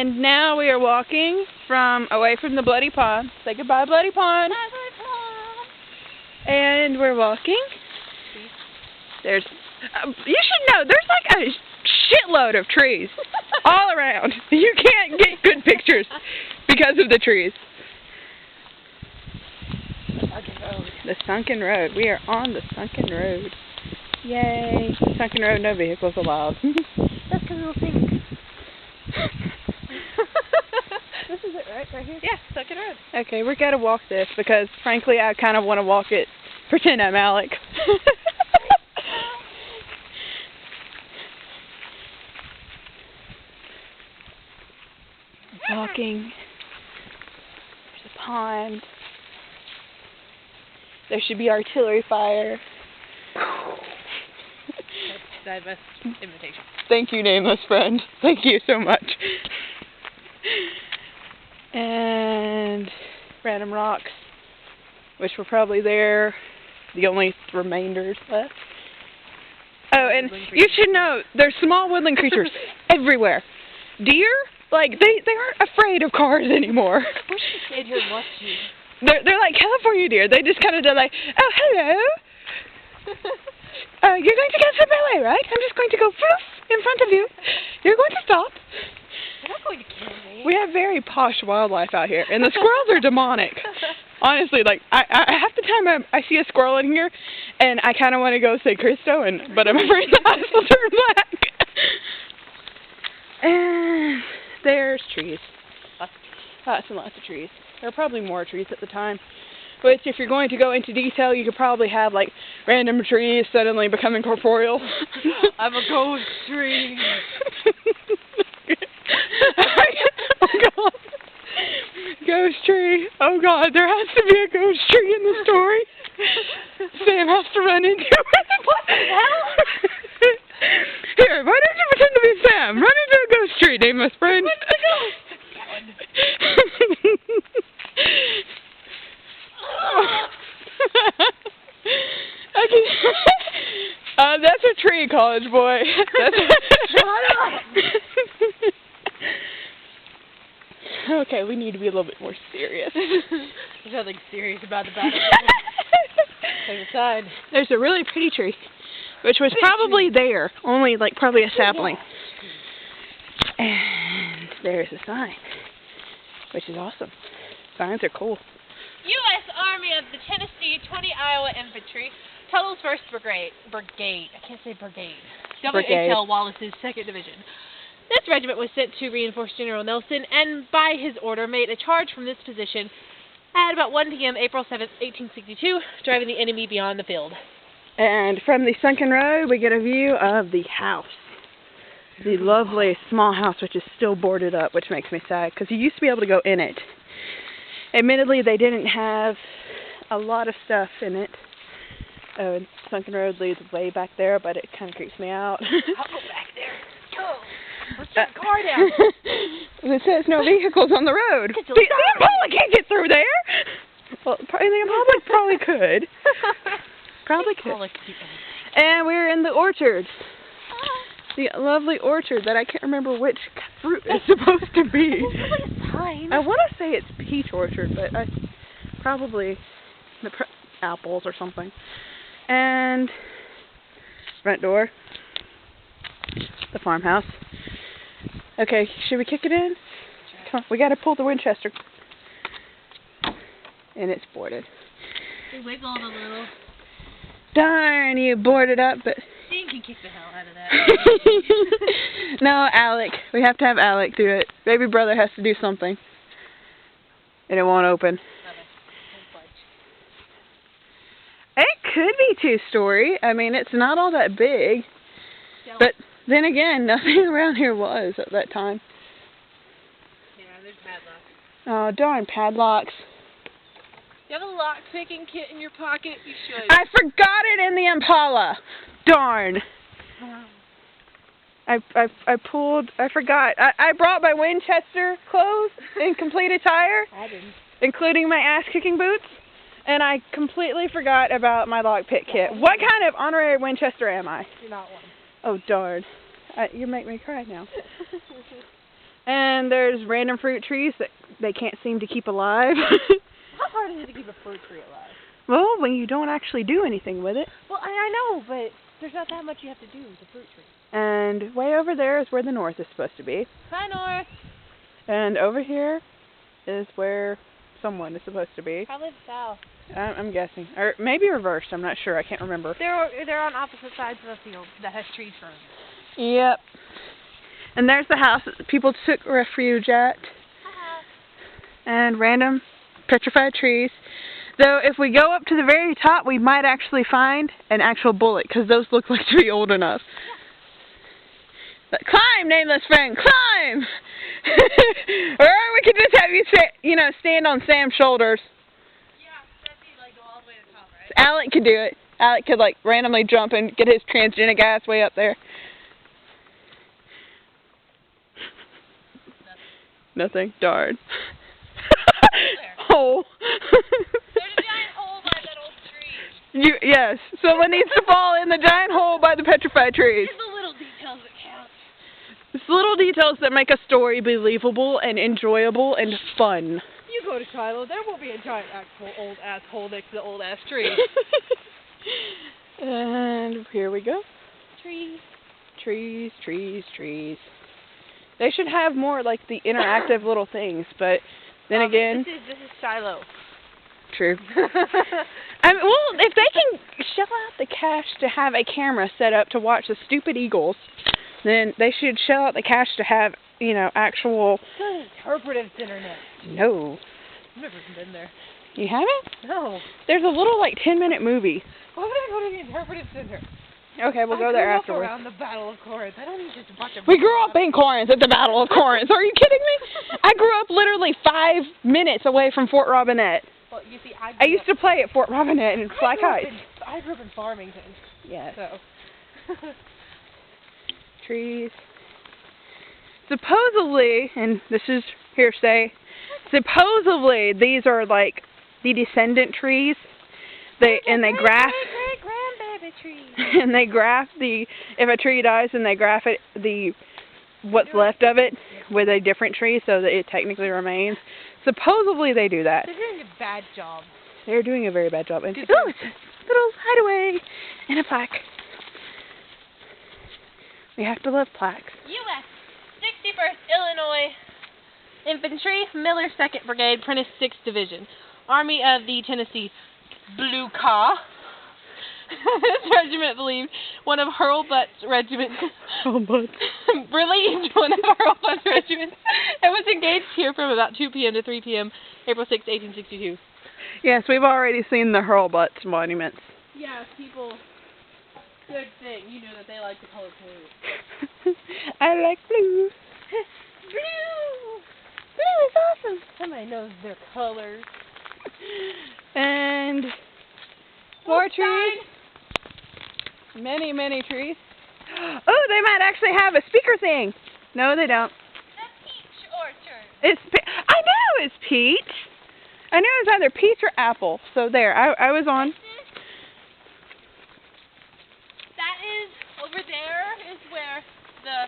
And now we are walking away from the Bloody Pond. Say goodbye, Bloody Pond. Bye, Bloody Pond. And we're walking. There's, you should know, there's like a shitload of trees all around. You can't get good pictures because of the trees. The sunken road. We are on the sunken road. Yay. Sunken road, no vehicles allowed. That's because we'll think. This is it, right? Right here? Yeah, sunken road. Okay, we're going to walk this because, frankly, I kind of want to walk it. Pretend I'm Alec. Walking. There's a pond. There should be artillery fire. That's my best invitation. Thank you, nameless friend. Thank you so much. And random rocks, which were probably there. The only remainders left. Oh, and you should know, there's small woodland creatures everywhere. Deer? Like, they aren't afraid of cars anymore. I wish you stayed here and watched you. They're like California deer. They just kind of do like, oh, hello. You're going to get swept away, right? I'm just going to go poof in front of you. You're going to stop. You're not going to kill me. We have very posh wildlife out here, and the squirrels are demonic. Honestly, like, I half the time I see a squirrel in here, and I kind of want to go say Cristo, but I'm afraid the eyes will turn black. And there's trees. Lots and lots of trees. There are probably more trees at the time. Which, if you're going to go into detail, you could probably have, like, random trees suddenly becoming corporeal. I'm a ghost tree. Oh, God. Ghost tree. Oh, God, there has to be a ghost tree in the story. Sam has to run into it. What the hell? Here, why don't you pretend to be Sam? Run into a ghost tree, nameless friend. That's a tree, college boy. Shut up. Okay, we need to be a little bit more serious. There's nothing serious about the battle. Take a side. There's a really pretty tree, which was probably there, only like probably a sapling. And there's a sign, which is awesome. Signs are cool. U.S. Army of the Tennessee 20 Iowa Infantry, Tuttle's 1st Brigade. I can't say brigade. W.H.L. Wallace's 2nd Division. This regiment was sent to reinforce General Nelson, and by his order made a charge from this position at about 1 p.m. April 7, 1862, driving the enemy beyond the field. And from the sunken road, we get a view of the house. The lovely small house, which is still boarded up, which makes me sad, because you used to be able to go in it. Admittedly, they didn't have a lot of stuff in it. Oh, and sunken road leads way back there, but it kind of creeps me out. I'll go back there. Go. Let's shut the car down. It says no vehicles on the road. The Impala can't get through there. Well, the Impala probably could. Probably could. And we're in the orchard. The lovely orchard that I can't remember which fruit is supposed to be. I want to say it's peach orchard, but probably the apples or something. And front door. The farmhouse. Okay, should we kick it in? Come on, we got to pull the Winchester. And it's boarded. It wiggled a little. Darn, you boarded up, but... You can kick the hell out of that. No, Alec. We have to have Alec do it. Baby brother has to do something. And it won't open. It could be two-story. I mean, it's not all that big. But then again, nothing around here was at that time. Yeah, there's padlocks. Oh, darn padlocks. You have a lock-picking kit in your pocket? You should. I forgot it in the Impala. Darn. I forgot. I brought my Winchester clothes in complete attire. I didn't. Including my ass-kicking boots. And I completely forgot about my lockpick kit. What kind of honorary Winchester am I? You're not one. Oh, darn. You make me cry now. And there's random fruit trees that they can't seem to keep alive. How hard is it to keep a fruit tree alive? Well, when you don't actually do anything with it. Well, I know, but there's not that much you have to do with the fruit tree. And way over there is where the north is supposed to be. Hi, North. And over here is where someone is supposed to be. Probably the south. I'm guessing. Or maybe reversed. I'm not sure. I can't remember. They're on opposite sides of the field that has trees from it. Yep. And there's the house that people took refuge at. And random petrified trees. Though if we go up to the very top, we might actually find an actual bullet, because those look like to be old enough. But climb, nameless friend, climb! Or we could just have you, stand on Sam's shoulders. Yeah, that'd be like go all the way to the top, right? Alec could do it. Alec could randomly jump and get his transgenic ass way up there. Nothing. Darn. Hole. There's a giant hole by that old tree. Yes. Someone needs to fall in the giant hole by the petrified trees. It's the little details that count. It's little details that make a story believable and enjoyable and fun. You go to Shiloh, there will be a giant actual old ass hole next to the old ass tree. And here we go. Trees. Trees, trees, trees. They should have more the interactive little things, but then again... This is Shiloh. True. Well, if they can shell out the cash to have a camera set up to watch the stupid eagles, then they should shell out the cash to have, actual... Interpretive internet. No. I've never been there. You haven't? No. There's a little 10-minute movie. Why would I go to the interpretive center? Okay, we'll go there afterwards. Around the Battle of Corinth. I don't need just a bunch of... We grew up in Corinth at the Battle of Corinth. Are you kidding me? I grew up literally 5 minutes away from Fort Robinette. Well, you see, I used to play at Fort Robinette and fly kites. I grew up in Farmington. Yes. So. Trees. Supposedly, and this is hearsay, supposedly these are the descendant trees. They graft. Great-grandbaby trees. And they graft if a tree dies, and they graft what's left of it with a different tree so that it technically remains. Supposedly they do that. They're doing a bad job. They're doing a very bad job. And it's a little hideaway and a plaque. We have to love plaques. U.S. 61st Illinois Infantry, Miller 2nd Brigade, Prentice 6th Division, Army of the Tennessee Blue Car. This regiment relieved one of Hurlbut's regiments. Relieved one of Hurlbut's regiments and was engaged here from about 2 p.m. to 3 p.m. April 6, 1862. Yes, we've already seen the Hurlbut's monuments. Yeah, people. Good thing. You know that they like the color blue. I like blue. Blue! Blue is awesome. Somebody knows their colors. And more trees. Many, many trees. Oh, they might actually have a speaker thing. No, they don't. The peach orchard. I knew it's peach. I knew it was either peach or apple. So there, I was on. That is, over there is where the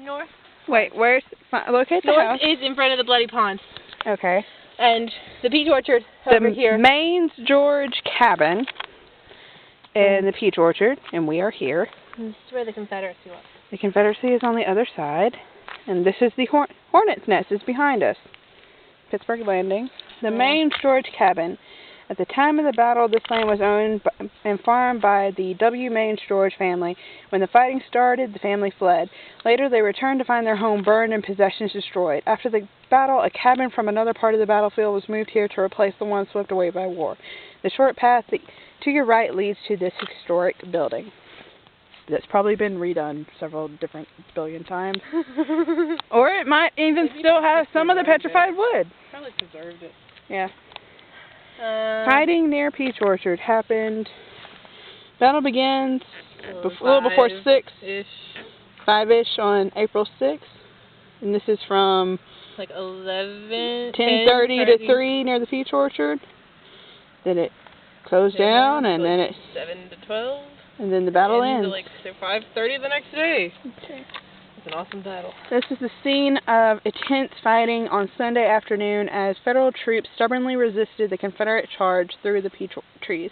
north... Wait, where's... Locate the house. North is in front of the Bloody Pond. Okay. And the peach orchard over here. The Mains George cabin and the peach orchard, and we are here. This is where the Confederacy was. The Confederacy is on the other side, and this is the Hornet's Nest is behind us. Pittsburgh Landing. The Mains George cabin. At the time of the battle, this land was owned and farmed by the W. Mains George family. When the fighting started, the family fled. Later, they returned to find their home burned and possessions destroyed. After the battle, a cabin from another part of the battlefield was moved here to replace the one swept away by war. The short path to your right leads to this historic building. That's probably been redone several different billion times. Or it might even still have some of the petrified wood. Probably preserved it. Yeah. Fighting near Peach Orchard happened. Battle begins a little before 6. 5-ish on April 6th. And this is from 10:30 to 3 near the Peach Orchard. Then it closed down, and then it 7 to 12. And then the battle ends. Like 5:30 the next day. Okay. an awesome title. This is the scene of intense fighting on Sunday afternoon as Federal troops stubbornly resisted the Confederate charge through the peach trees.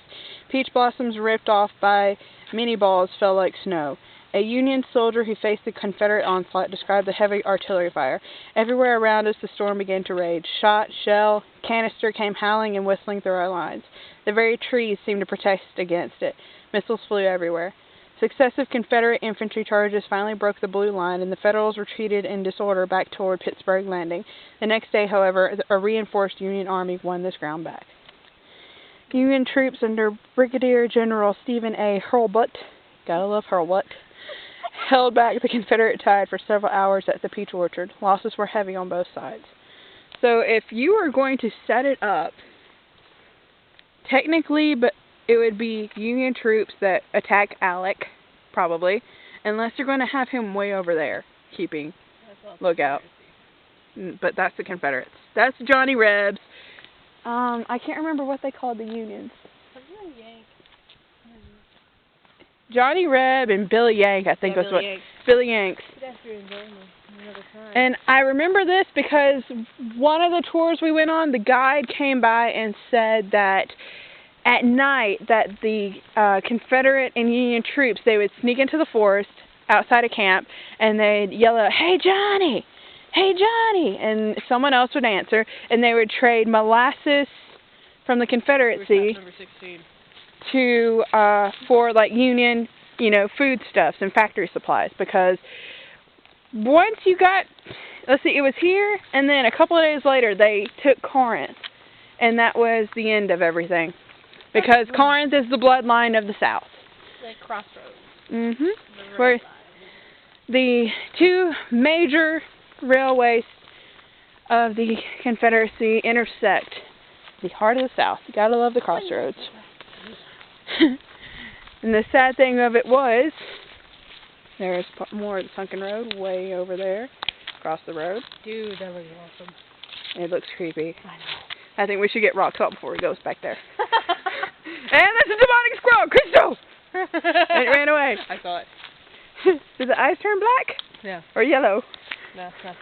Peach blossoms ripped off by mini balls fell like snow. A Union soldier who faced the Confederate onslaught described the heavy artillery fire. Everywhere around us the storm began to rage. Shot, shell, canister came howling and whistling through our lines. The very trees seemed to protest against it. Missiles flew everywhere. Successive Confederate infantry charges finally broke the blue line, and the Federals retreated in disorder back toward Pittsburgh Landing. The next day, however, a reinforced Union army won this ground back. Union troops under Brigadier General Stephen A. Hurlbut, gotta love Hurlbut, held back the Confederate tide for several hours at the Peach Orchard. Losses were heavy on both sides. So if you are going to set it up, technically, but it would be Union troops that attack Alec, probably, unless you're going to have him way over there, keeping lookout. But that's the Confederates. That's Johnny Rebs. I can't remember what they called the Unions. Johnny Reb and Billy Yank, I think was what. Billy Yanks. And I remember this because one of the tours we went on, the guide came by and said that at night that the Confederate and Union troops, they would sneak into the forest outside of camp and they'd yell out, "Hey Johnny! Hey Johnny!" And someone else would answer, and they would trade molasses from the Confederacy to for like Union, foodstuffs and factory supplies, because once you got, let's see, it was here, and then a couple of days later they took Corinth, and that was the end of everything, because Corinth is the bloodline of the South. Like crossroads. Mhm. Where the two major railways of the Confederacy intersect the heart of the South. You gotta love the crossroads. And the sad thing of it was, there's more of the sunken road way over there, across the road. Dude, that looks awesome. It looks creepy. I know. I think we should get rock salt before it goes back there. And that's a demonic squirrel, Crystal! And it ran away. I saw it. Did the eyes turn black? Yeah. Or yellow? No, nothing.